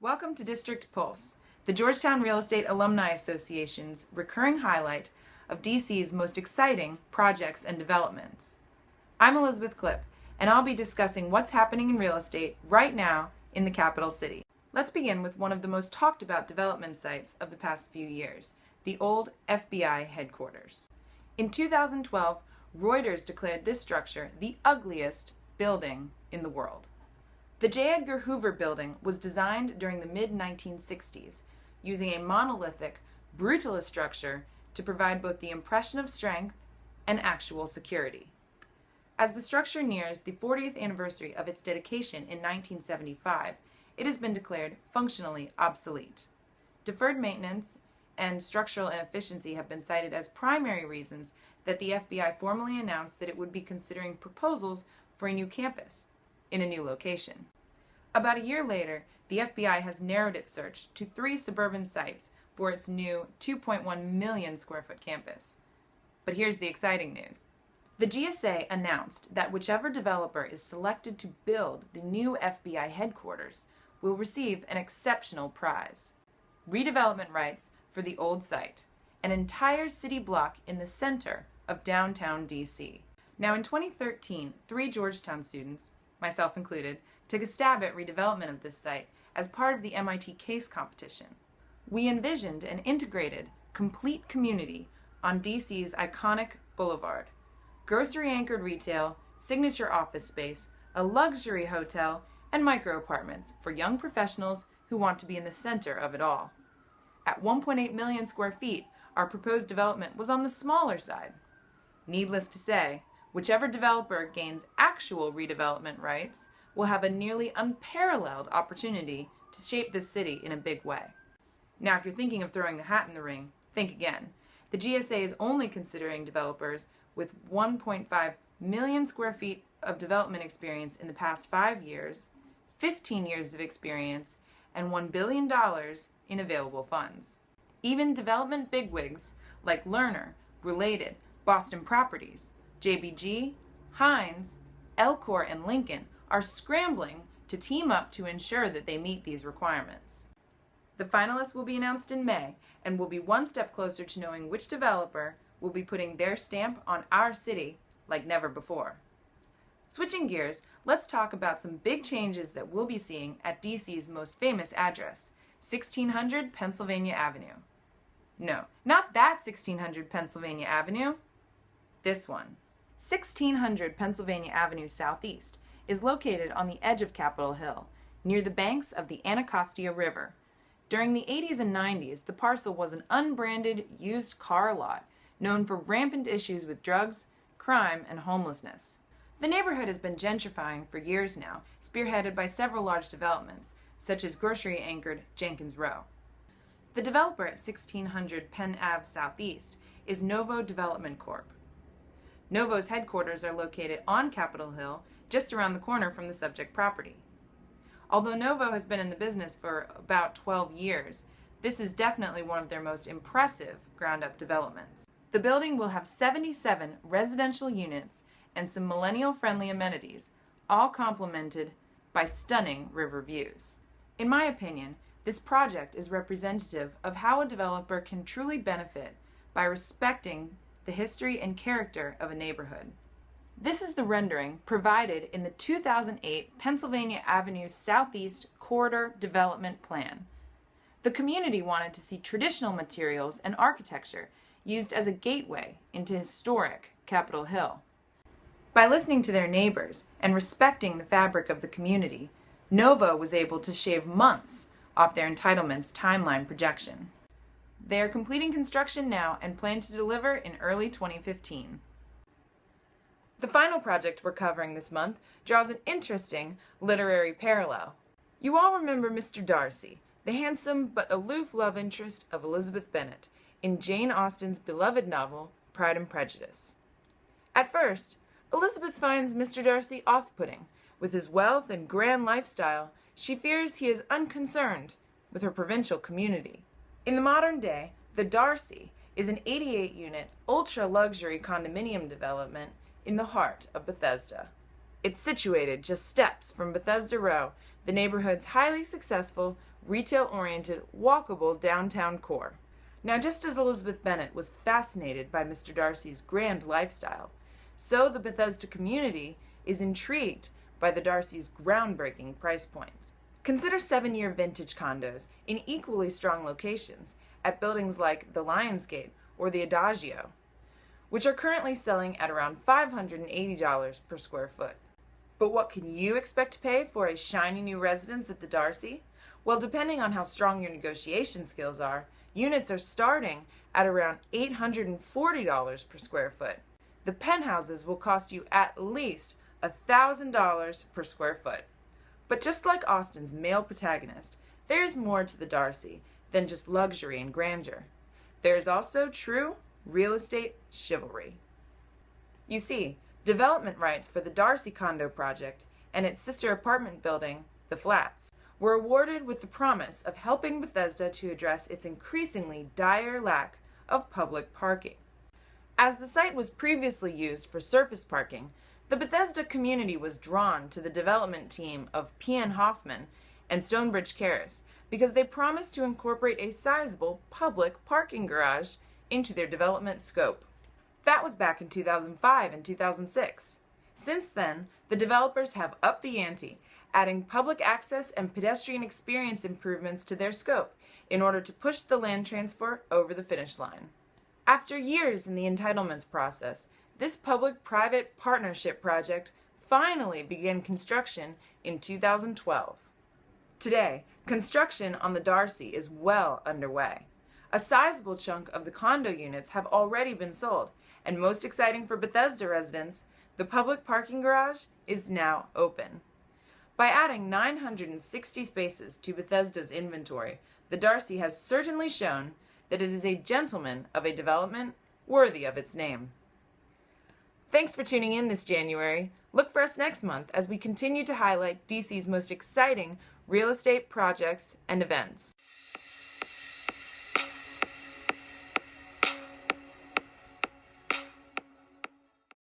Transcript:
Welcome to District Pulse, the Georgetown Real Estate Alumni Association's recurring highlight of DC's most exciting projects and developments. I'm Elizabeth Klipp, and I'll be discussing what's happening in real estate right now in the capital city. Let's begin with one of the most talked about development sites of the past few years, the old FBI headquarters. In 2012, Reuters declared this structure the ugliest building in the world. The J. Edgar Hoover Building was designed during the mid-1960s, using a monolithic, brutalist structure to provide both the impression of strength and actual security. As the structure nears the 40th anniversary of its dedication in 1975, it has been declared functionally obsolete. Deferred maintenance and structural inefficiency have been cited as primary reasons that the FBI formally announced that it would be considering proposals for a new campus in a new location. About a year later, the FBI has narrowed its search to 3 suburban sites for its new 2.1 million square foot campus. But here's the exciting news. The GSA announced that whichever developer is selected to build the new FBI headquarters will receive an exceptional prize: redevelopment rights for the old site, an entire city block in the center of downtown DC. Now, in 2013, 3 Georgetown students, myself included, took a stab at redevelopment of this site as part of the MIT case competition. We envisioned an integrated, complete community on DC's iconic boulevard: grocery-anchored retail, signature office space, a luxury hotel, and micro-apartments for young professionals who want to be in the center of it all. At 1.8 million square feet, our proposed development was on the smaller side. Needless to say, whichever developer gains actual redevelopment rights will have a nearly unparalleled opportunity to shape this city in a big way. Now, if you're thinking of throwing the hat in the ring, think again. The GSA is only considering developers with 1.5 million square feet of development experience in the past 5 years, 15 years of experience, and $1 billion in available funds. Even development bigwigs like Lerner, Related, Boston Properties, JBG, Hines, Elcor, and Lincoln are scrambling to team up to ensure that they meet these requirements. The finalists will be announced in May, and will be one step closer to knowing which developer will be putting their stamp on our city like never before. Switching gears, let's talk about some big changes that we'll be seeing at DC's most famous address, 1600 Pennsylvania Avenue. No, not that 1600 Pennsylvania Avenue. This one. 1600 Pennsylvania Avenue Southeast is located on the edge of Capitol Hill, near the banks of the Anacostia River. During the 80s and 90s, the parcel was an unbranded used car lot known for rampant issues with drugs, crime, and homelessness. The neighborhood has been gentrifying for years now, spearheaded by several large developments, such as grocery-anchored Jenkins Row. The developer at 1600 Penn Ave Southeast is Novo Development Corp. Novo's headquarters are located on Capitol Hill, just around the corner from the subject property. Although Novo has been in the business for about 12 years, this is definitely one of their most impressive ground-up developments. The building will have 77 residential units and some millennial-friendly amenities, all complemented by stunning river views. In my opinion, this project is representative of how a developer can truly benefit by respecting the history and character of a neighborhood. This is the rendering provided in the 2008 Pennsylvania Avenue Southeast Corridor Development Plan. The community wanted to see traditional materials and architecture used as a gateway into historic Capitol Hill. By listening to their neighbors and respecting the fabric of the community, Novo was able to shave months off their entitlement's timeline projection. They are completing construction now and plan to deliver in early 2015. The final project we're covering this month draws an interesting literary parallel. You all remember Mr. Darcy, the handsome but aloof love interest of Elizabeth Bennet, in Jane Austen's beloved novel, Pride and Prejudice. At first, Elizabeth finds Mr. Darcy off-putting. With his wealth and grand lifestyle, she fears he is unconcerned with her provincial community. In the modern day, the Darcy is an 88-unit, ultra-luxury condominium development in the heart of Bethesda. It's situated just steps from Bethesda Row, the neighborhood's highly successful retail-oriented, walkable downtown core. Now, just as Elizabeth Bennet was fascinated by Mr. Darcy's grand lifestyle, so the Bethesda community is intrigued by the Darcy's groundbreaking price points. Consider 7-year vintage condos in equally strong locations at buildings like the Lionsgate or the Adagio, which are currently selling at around $580 per square foot. But what can you expect to pay for a shiny new residence at the Darcy? Well, depending on how strong your negotiation skills are, units are starting at around $840 per square foot. The penthouses will cost you at least $1,000 per square foot. But just like Austen's male protagonist, there's more to the Darcy than just luxury and grandeur. There's also true real estate chivalry. You see, development rights for the Darcy condo project and its sister apartment building, the Flats, were awarded with the promise of helping Bethesda to address its increasingly dire lack of public parking. As the site was previously used for surface parking, the Bethesda community was drawn to the development team of P.N. Hoffman and Stonebridge Terrace because they promised to incorporate a sizable public parking garage into their development scope. That was back in 2005 and 2006. Since then, the developers have upped the ante, adding public access and pedestrian experience improvements to their scope in order to push the land transfer over the finish line. After years in the entitlements process, this public-private partnership project finally began construction in 2012. Today, construction on the Darcy is well underway. A sizable chunk of the condo units have already been sold, and most exciting for Bethesda residents, the public parking garage is now open. By adding 960 spaces to Bethesda's inventory, the Darcy has certainly shown that it is a gentleman of a development worthy of its name. Thanks for tuning in this January. Look for us next month as we continue to highlight DC's most exciting real estate projects and events.